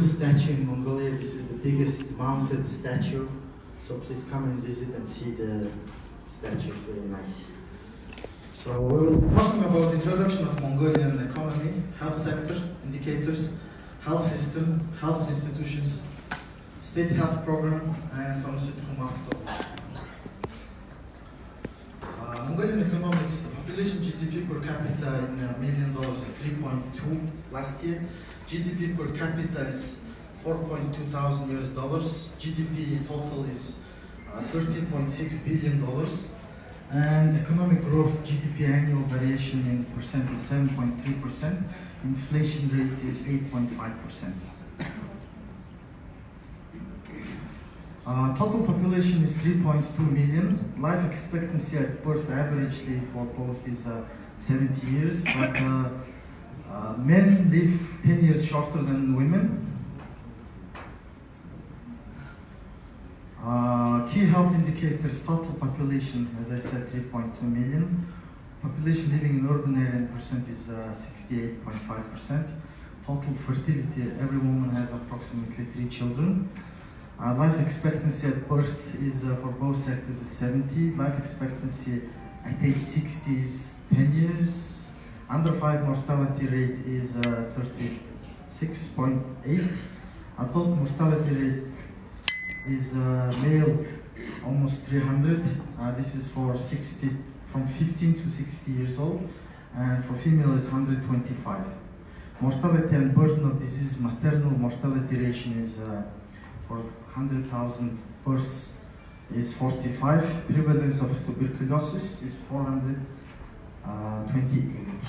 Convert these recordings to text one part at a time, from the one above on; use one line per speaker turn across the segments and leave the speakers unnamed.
Statue in Mongolia. This is the biggest mounted statue, so please come and visit and see the statue. It's very nice. So we're talking about the introduction of Mongolian economy, health sector, indicators, health system, health institutions, state health program, and pharmaceutical market. Mongolian economics, the population GDP per capita in $1 million is 3.2 last year. GDP per capita is 4.2 thousand US dollars. GDP total is $13.6 billion. And economic growth, GDP annual variation in percent is 7.3%. Inflation rate is 8.5%. Total population is 3.2 million. Life expectancy at birth averagely for both is 70 years, but men live 10 years shorter than women. Key health indicators, total population, as I said, 3.2 million. Population living in urban area in percent is 68.5%. Total fertility, every woman has approximately 3 children. Life expectancy at birth is, for both sectors, is 70. Life expectancy at age 60 is 10 years. Under 5 mortality rate is 36.8. Adult mortality rate is male almost 300. This is for from 15 to 60 years old, and for female is 125. Mortality and burden of disease, maternal mortality ratio is for 100,000 births is 45. Prevalence of tuberculosis is 428.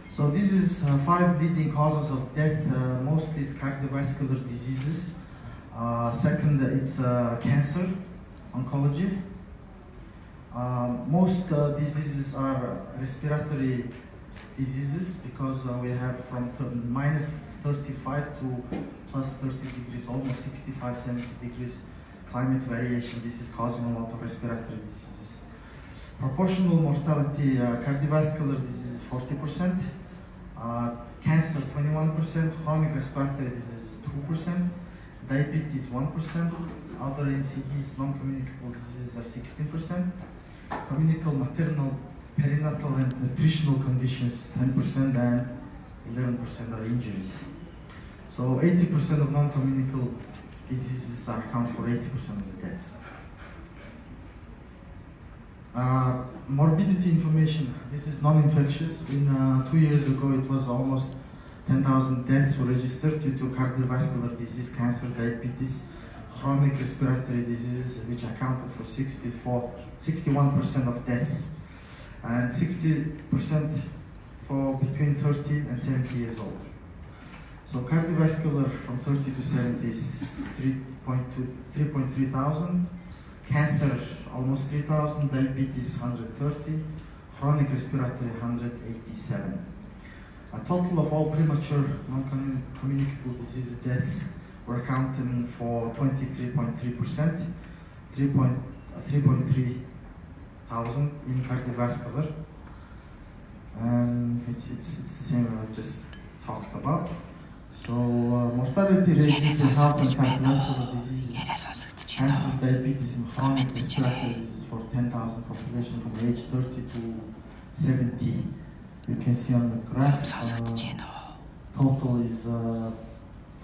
So this is 5 leading causes of death. Mostly it's cardiovascular diseases. Second, it's cancer, oncology. Most diseases are respiratory diseases because we have from minus 35 to plus 30 degrees, almost 65, 70 degrees climate variation. This is causing a lot of respiratory diseases. Proportional mortality, cardiovascular disease 40%, cancer 21%, chronic respiratory disease 2%, diabetes 1%, other NCDs, non-communicable diseases are 16%, communicable maternal, perinatal and nutritional conditions 10%, and 11% are injuries. So 80% of non-communicable diseases account for 80% of the deaths. Morbidity information, this is non-infectious. 2 years ago it was almost 10,000 deaths were registered due to cardiovascular disease, cancer, diabetes, chronic respiratory diseases, which accounted for 61% of deaths, and 60% for between 30 and 70 years old. So cardiovascular from 30 to 70 is 3.3 thousand, cancer almost 3,000, diabetes 130, chronic respiratory 187. A total of all premature non-communicable disease deaths were accounting for 23.3%, 3.3 thousand in cardiovascular, and it's the same I just talked about. So mortality rate due to health and cardiovascular diseases, cancer, diabetes, and chronic respiratory disease for 10,000 population from age 30 to 70. You can see on the graph, total is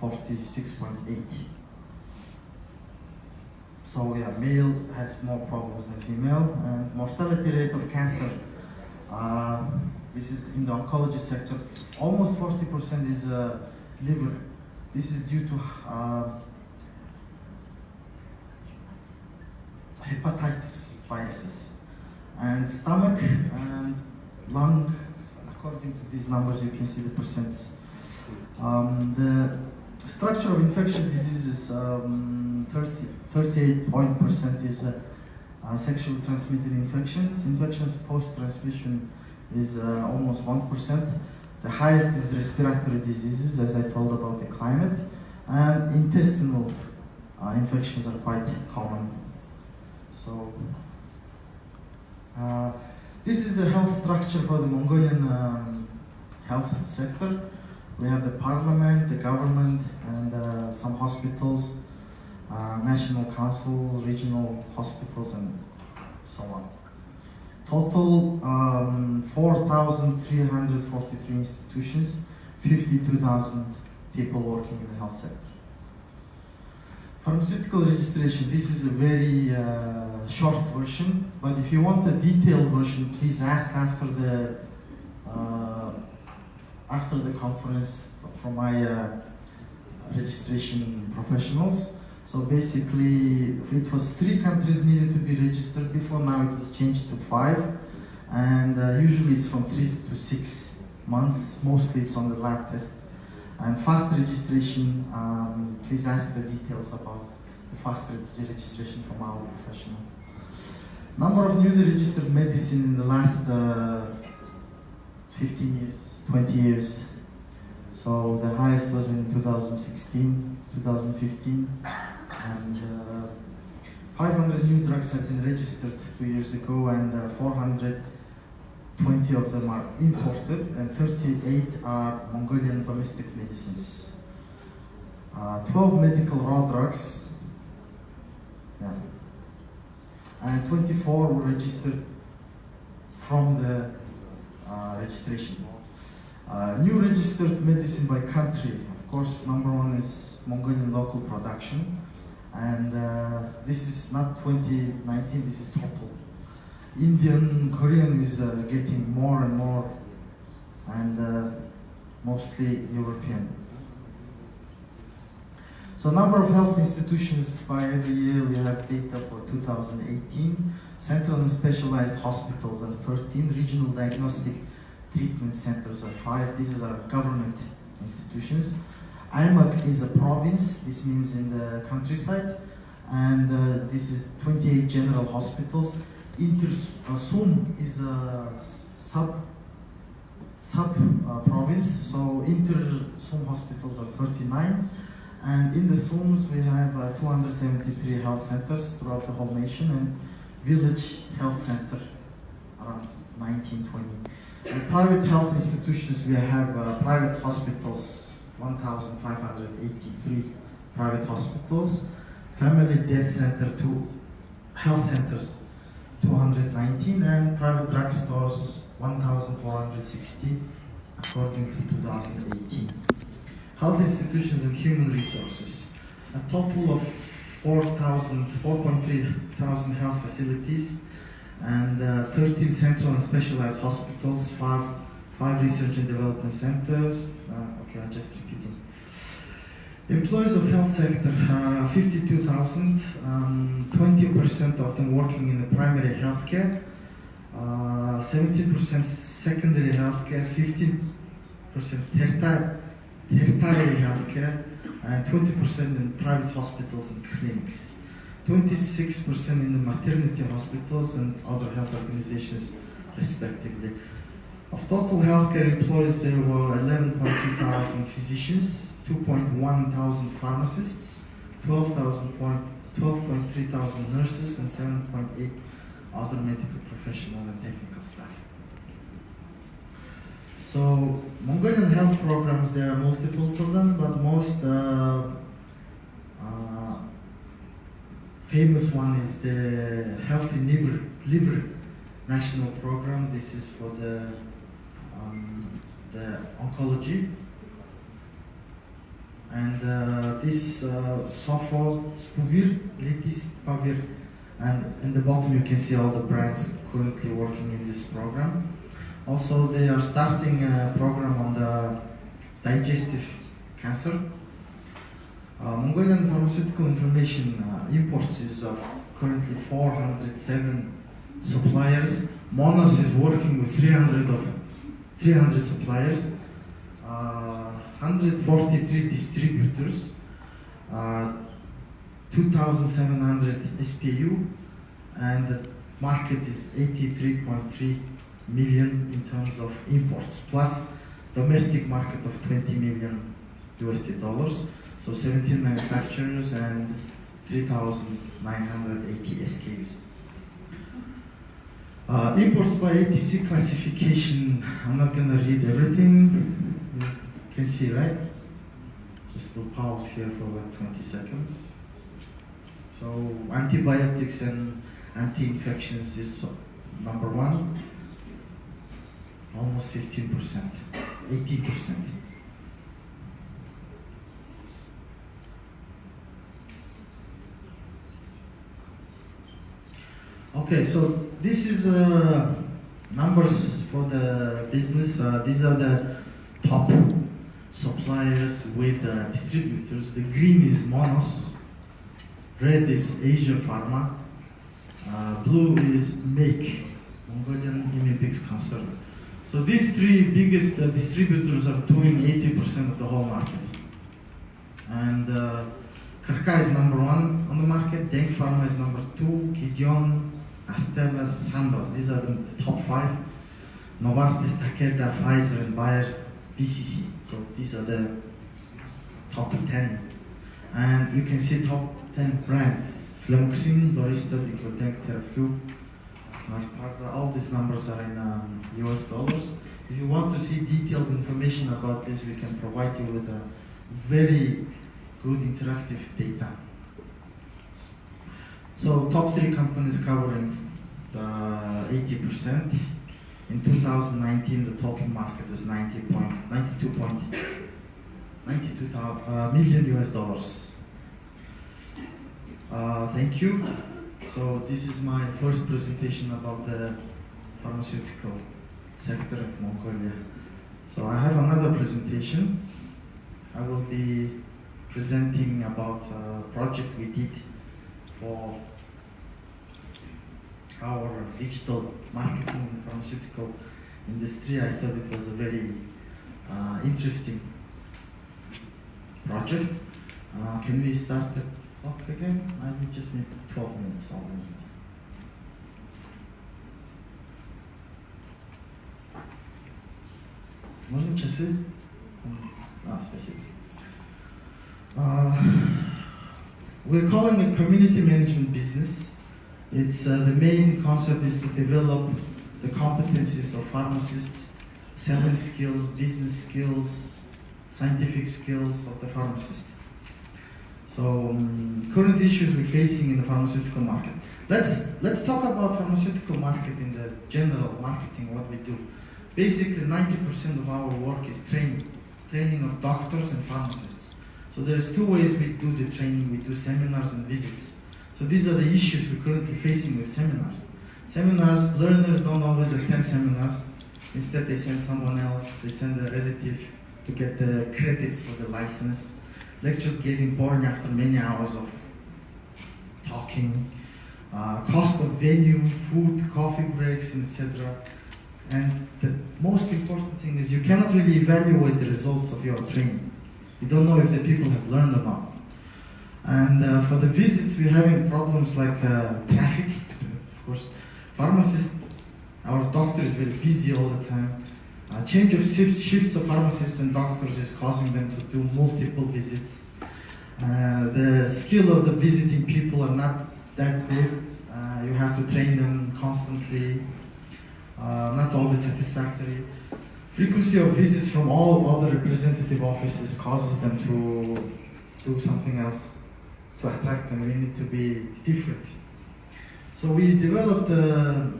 46.8. So yeah, male has more problems than female. And mortality rate of cancer, this is in the oncology sector, almost 40% is liver. This is due to hepatitis viruses. And stomach and lung, according to these numbers, you can see the percents. The structure of infectious diseases, 38% is sexually transmitted infections. Infections post-transmission is almost 1%. The highest is respiratory diseases, as I told about the climate, and intestinal infections are quite common. So this is the health structure for the Mongolian health sector. We have the parliament, the government, and some hospitals, national council, regional hospitals, and so on. Total 4,343 institutions, 52,000 people working in the health sector. Pharmaceutical registration, this is a very short version, but if you want a detailed version, please ask after the conference from my registration professionals. So basically, it was 3 countries needed to be registered before, now it was changed to 5, and usually it's from 3 to 6 months, mostly it's on the lab test. And fast registration, please ask the details about the fast registration from our professional. Number of newly registered medicine in the last 15 years, 20 years. So the highest was in 2016, 2015, and 500 new drugs have been registered 2 years ago, and 420 of them are imported, and 38 are Mongolian domestic medicines. 12 medical raw drugs, and 24 were registered from the registration. New registered medicine by country, of course, number 1 is Mongolian local production, and this is not 2019, this is total. Indian, Korean is getting more and more, and mostly European. So number of health institutions by every year, we have data for 2018, central and specialized hospitals are 13, regional diagnostic treatment centers are 5, these are government institutions. IMAC is a province, this means in the countryside, and this is 28 general hospitals. Sum is a sub-province, so inter-Sum hospitals are 39, and in the Sums we have 273 health centers throughout the whole nation, and village health center around 1920. And private health institutions, we have private hospitals, 1,583 private hospitals, family death center, 2 health centers, 219, and private drugstores, 1,460, according to 2018. Health institutions and human resources, a total of 4.3 thousand health facilities, and 13 central and specialized hospitals, 5 research and development centers. Okay, I'm just repeating. Employees of health sector, 52,000, 20% of them working in the primary healthcare, 17% secondary healthcare, 15% tertiary healthcare, and 20% in private hospitals and clinics. 26% in the maternity hospitals and other health organizations, respectively. Of total healthcare employees, there were 11.2 thousand physicians, 2.1 thousand pharmacists, 12.3 thousand nurses, and 7.8 other medical professional and technical staff. So, Mongolian health programs, there are multiples of them, but most famous one is the Healthy Liver National Program. This is for the oncology. And this Sofo, Spuvir, Litis, Pavir, and in the bottom you can see all the brands currently working in this program. Also, they are starting a program on the digestive cancer. Mongolian pharmaceutical information imports is currently 407 suppliers. Monos is working with 300 suppliers, 143 distributors, 2,700 SPU, and the market is 83.3 million in terms of imports, plus domestic market of 20 million USD dollars. So 17 manufacturers and 3,980 SKUs. Imports by ATC classification, I'm not going to read everything. You can see, right? Just we'll pause here for like 20 seconds. So antibiotics and anti-infections is number one, almost 15%, 18%. Okay, so this is numbers for the business. These are the top suppliers with distributors. The green is Monos, red is Asia Pharma, blue is Make, Mongolian Imipix concern. So these three biggest distributors are doing 80% of the whole market. And Karka is number one on the market, Deng Pharma is number two, Kidion, Astellas, Sandoz. These are the top five. Novartis, Takeda, Pfizer, and Bayer, BCC. So these are the top 10. And you can see top 10 brands. Fluoxetine, Dorista, Diclotec, Theraflu, Narpaza. All these numbers are in US dollars. If you want to see detailed information about this, we can provide you with a very good interactive data. So top three companies covering 80%. In 2019, the total market was 92 million US dollars. Thank you. So this is my first presentation about the pharmaceutical sector of Mongolia. So I have another presentation. I will be presenting about a project we did for our digital marketing in the pharmaceutical industry. I thought it was a very interesting project. Can we start the clock again? I just need 12 minutes all I need. Можно часы? Спасибо. We're calling it community management business. It's the main concept is to develop the competencies of pharmacists, selling skills, business skills, scientific skills of the pharmacist. So current issues we're facing in the pharmaceutical market. Let's talk about pharmaceutical market in the general marketing, what we do. Basically 90% of our work is training of doctors and pharmacists. So there's two ways we do the training. We do seminars and visits. So these are the issues we're currently facing with seminars. Seminars, learners don't always attend seminars. Instead they send someone else, they send a relative to get the credits for the license. Lectures getting boring after many hours of talking. Cost of venue, food, coffee breaks, etc. And the most important thing is you cannot really evaluate the results of your training. You don't know if the people have learned or not. And for the visits, we're having problems like traffic, of course. Pharmacists, our doctor is very busy all the time. Change of shifts of pharmacists and doctors is causing them to do multiple visits. The skill of the visiting people are not that good. You have to train them constantly, not always satisfactory. Frequency of visits from all other representative offices causes them to do something else to attract them. We need to be different. So we developed a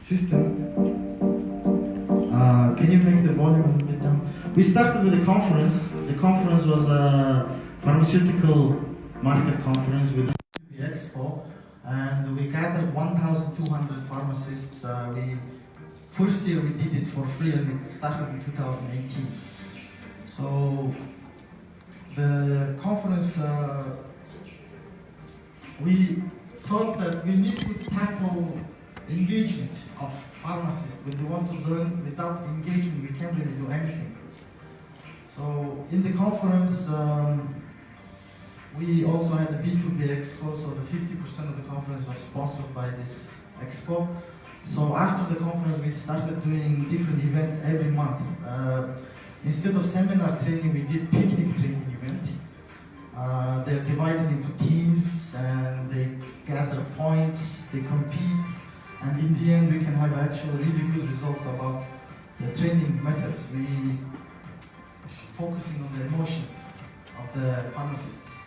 system. Can you make the volume a bit down? We started with a conference. The conference was a pharmaceutical market conference with the expo, and we gathered 1,200 pharmacists. First year we did it for free, and it started in 2018. So the conference, we thought that we need to tackle engagement of pharmacists. When they want to learn, without engagement we can't really do anything. So in the conference, we also had the B2B Expo, so the 50% of the conference was sponsored by this expo. So after the conference, we started doing different events every month. Instead of seminar training, we did picnic training event. They're divided into teams and they gather points, they compete, and in the end we can have actually really good results about the training methods. focusing on the emotions of the pharmacists.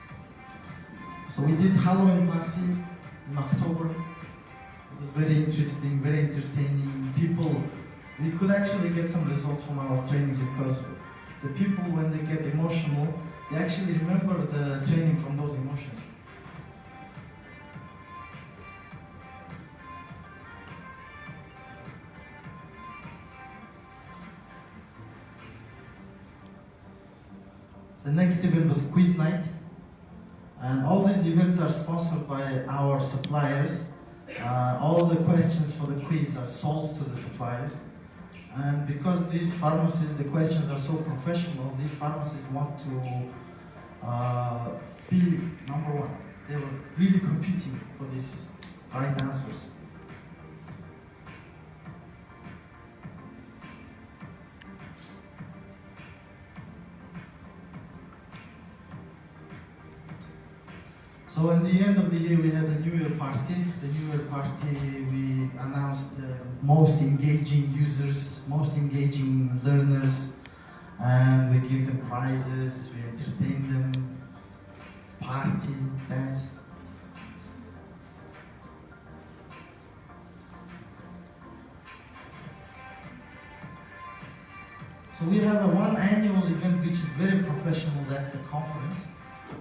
So we did Halloween party in October. It was very interesting, very entertaining. People, we could actually get some results from our training because the people, when they get emotional, they actually remember the training from those emotions. The next event was quiz night, and all these events are sponsored by our suppliers. All the questions for the quiz are sold to the suppliers, and because these pharmacists, the questions are so professional, these pharmacists want to be number one. They were really competing for these right answers. So at the end of the year, we had a New Year party. The New Year party, we announced the most engaging users, most engaging learners, and we give them prizes, we entertain them, party, dance. So we have one annual event which is very professional, that's the conference.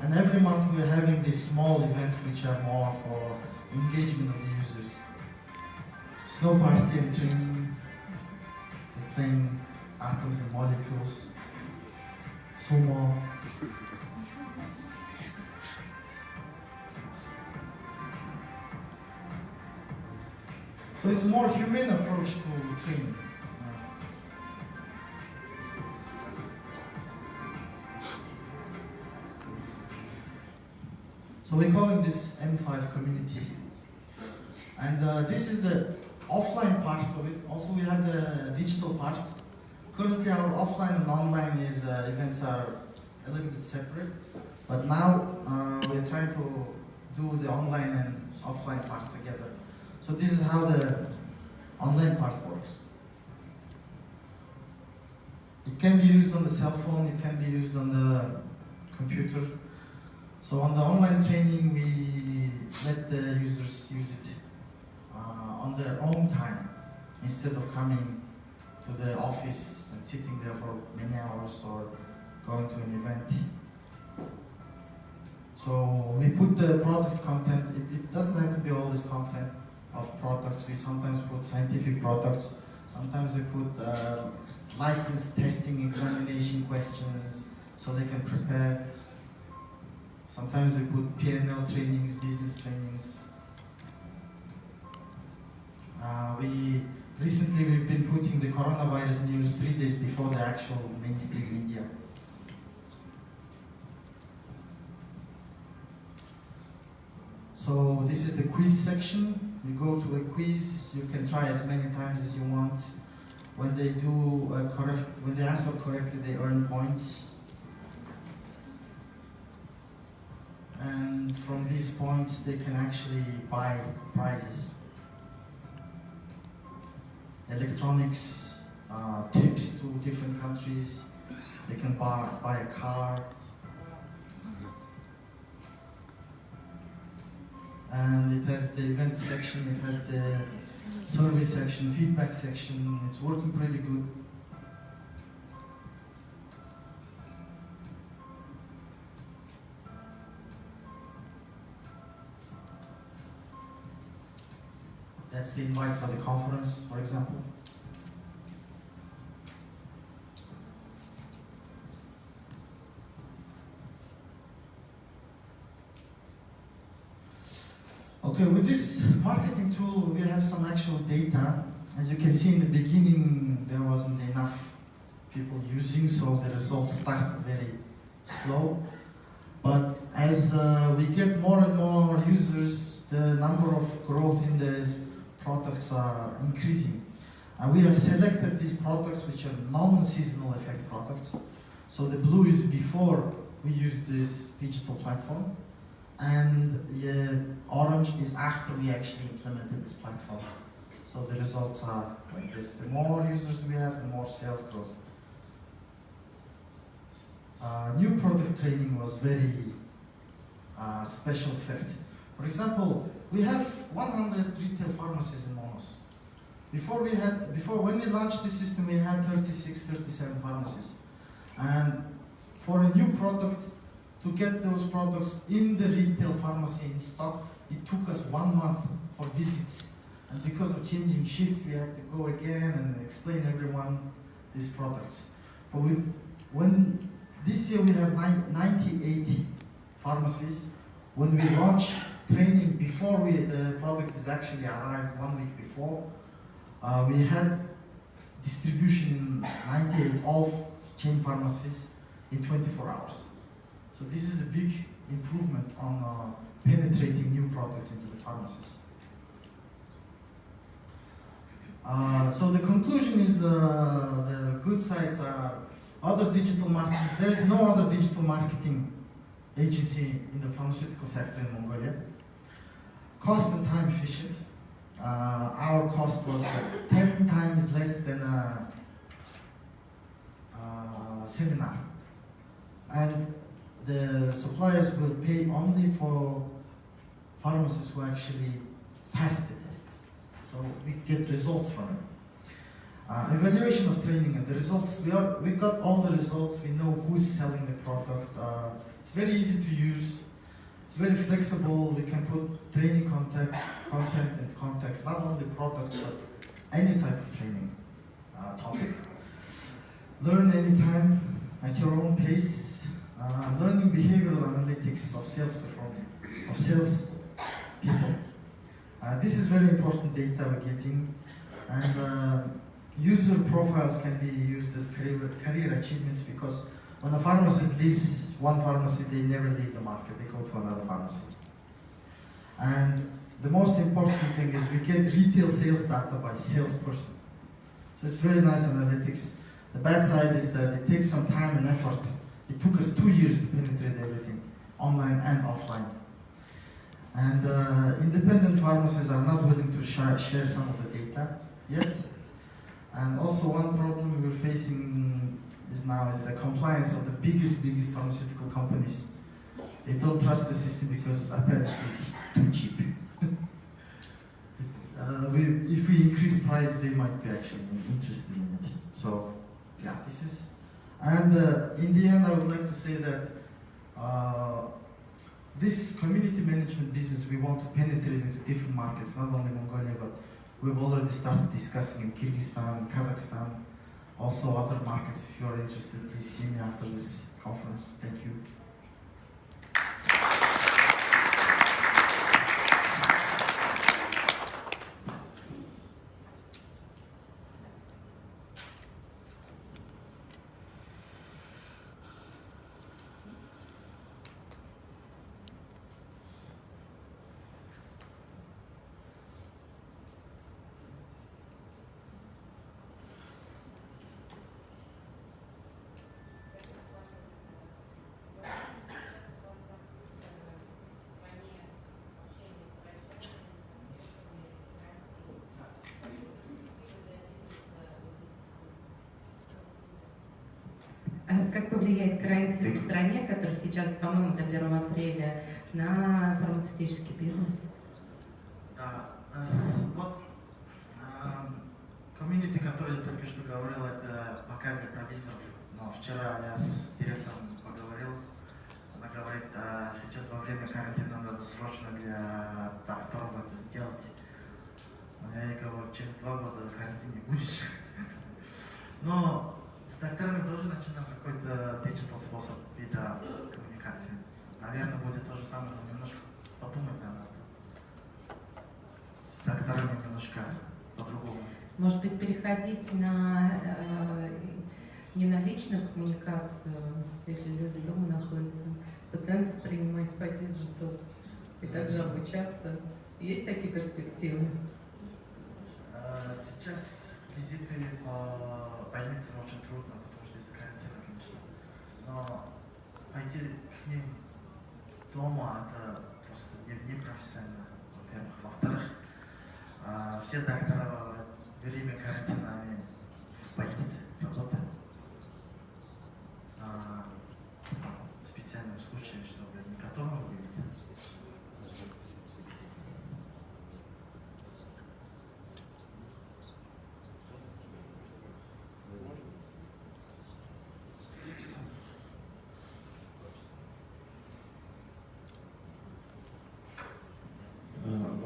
And every month we're having these small events which are more for engagement of the users. Snow party and training, they're playing atoms and molecules, sumo. So it's a more humane approach to training. So we're calling this M5 community. And this is the offline part of it. Also we have the digital part. Currently our offline and online events are a little bit separate. But now we're trying to do the online and offline part together. So this is how the online part works. It can be used on the cell phone, it can be used on the computer. So on the online training, we let the users use it on their own time, instead of coming to the office and sitting there for many hours or going to an event. So we put the product content, it doesn't have to be always content of products. We sometimes put scientific products, sometimes we put license testing examination questions so they can prepare. Sometimes we put P&L trainings, business trainings. Recently we've been putting the coronavirus news 3 days before the actual mainstream media. So this is the quiz section. You go to a quiz, you can try as many times as you want. When they when they answer correctly, they earn points. And from these points, they can actually buy prizes. Electronics, trips to different countries, they can buy a car. And it has the event section, it has the survey section, feedback section. It's working pretty good. That's the invite for the conference, for example. Okay, with this marketing tool, we have some actual data. As you can see in the beginning, there wasn't enough people using, so the results started very slow. But as we get more and more users, the number of growth in the products are increasing. And we have selected these products which are non-seasonal effect products. So the blue is before we use this digital platform, and the orange is after we actually implemented this platform. So the results are like this. The more users we have, the more sales growth. New product training was very special fact. For example, we have 100 retail pharmacies in Monos. Before when we launched the system, we had 36, 37 pharmacies. And for a new product, to get those products in the retail pharmacy in stock, it took us 1 month for visits. And because of changing shifts, we had to go again and explain everyone these products. But when this year we have 98 pharmacies. When we launch training before the product is actually arrived 1 week before, we had distribution in 98 of chain pharmacies in 24 hours. So this is a big improvement on penetrating new products into the pharmacies. So the conclusion is the good sides are other digital marketing. There is no other digital marketing agency in the pharmaceutical sector in Mongolia. Cost and time efficient. Our cost was 10 times less than a seminar. And the suppliers will pay only for pharmacists who actually pass the test. So we get results from it. Evaluation of training and the results, we got all the results, we know who's selling the product. It's very easy to use, it's very flexible, we can put training content and context, not only products, but any type of training topic. Learn anytime, at your own pace. Learning behavioral analytics of sales performance, of sales people. This is very important data we're getting, and user profiles can be used as career achievements, because when a pharmacist leaves one pharmacy, they never leave the market, they go to another pharmacy. And the most important thing is we get retail sales data by salesperson. So it's very nice analytics. The bad side is that it takes some time and effort. It took us 2 years to penetrate everything, online and offline. And independent pharmacies are not willing to share some of the data yet. And also one problem we're facing is the compliance of the biggest pharmaceutical companies. They don't trust the system because apparently it's too cheap. If we increase price, they might be actually interested in it. So yeah, this is, and in the end I would like to say that this community management business, we want to penetrate into different markets, not only Mongolia, but we've already started discussing in Kyrgyzstan, Kazakhstan, also other markets. If you are interested, please see me after this conference. Thank you.
Как повлияет карантин в стране, который сейчас, по-моему, до 1 апреля, на фармацевтический бизнес?
Вот комьюнити, который я только что говорил, это пока для провизоров. Но вчера я с директором поговорил. Она говорит, сейчас во время карантина надо срочно для докторов это сделать. Я ей говорю, через 2 года карантин не будешь. Но с докторами тоже начинал какой-то digital способ вида коммуникации. Наверное, будет то же самое, но немножко подумать надо. С докторами немножко по-другому.
Может быть, переходить на не на личную коммуникацию, если люди дома находятся, пациентов принимать по диджиталу и также обучаться. Есть такие перспективы?
Сейчас визиты по больницам очень трудно, потому что из-за карантина, конечно. Но пойти к ним дома это просто непрофессионально, во-первых. Во-вторых, все доктора во время карантина в больнице работают.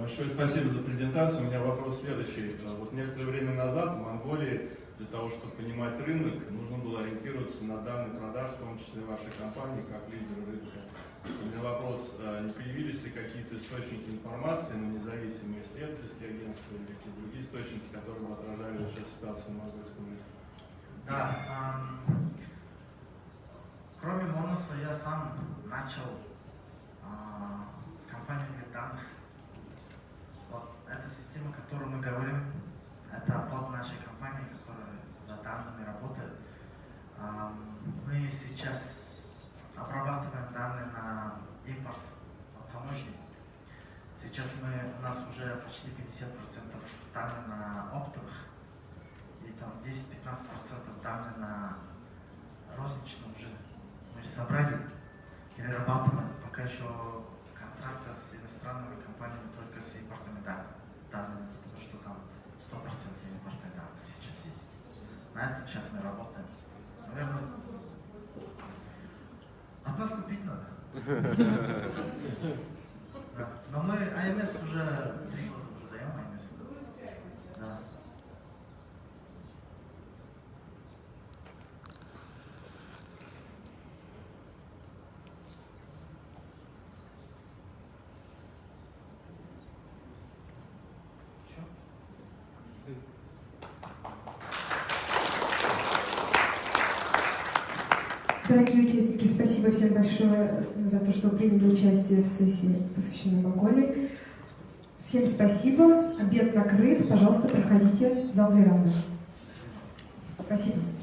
Большое спасибо за презентацию. У меня вопрос следующий. Вот некоторое время назад в Монголии для того, чтобы понимать рынок, нужно было ориентироваться на данные продаж, в том числе вашей компании, как лидера рынка. У меня вопрос, не появились ли какие-то источники информации, но независимые исследовательские агентства или какие-то другие источники, которые бы отражали сейчас ситуацию на монгольском рынке?
Да, кроме Монуса я сам начал компанию для данных. Вот эта система, о которой мы говорим, это под нашей компанией, которая за данными работает. Мы сейчас обрабатываем данные на импорт от таможни. Сейчас у нас уже почти 50% данных на оптовых и там 10-15% данных на розничном уже. Мы собрали, перерабатываем, пока еще контракты с иностранными компаниями только с импортными данными, потому что там 100% импортные данные сейчас есть. На этом сейчас мы работаем. Наверное, от нас купить надо. Да. Но мы АМС уже 3 года уже даем АМС. Да.
Дорогие участники, спасибо всем большое за то, что приняли участие в сессии, посвященной Монголии. Всем спасибо. Обед накрыт. Пожалуйста, проходите в зал веранды. Спасибо.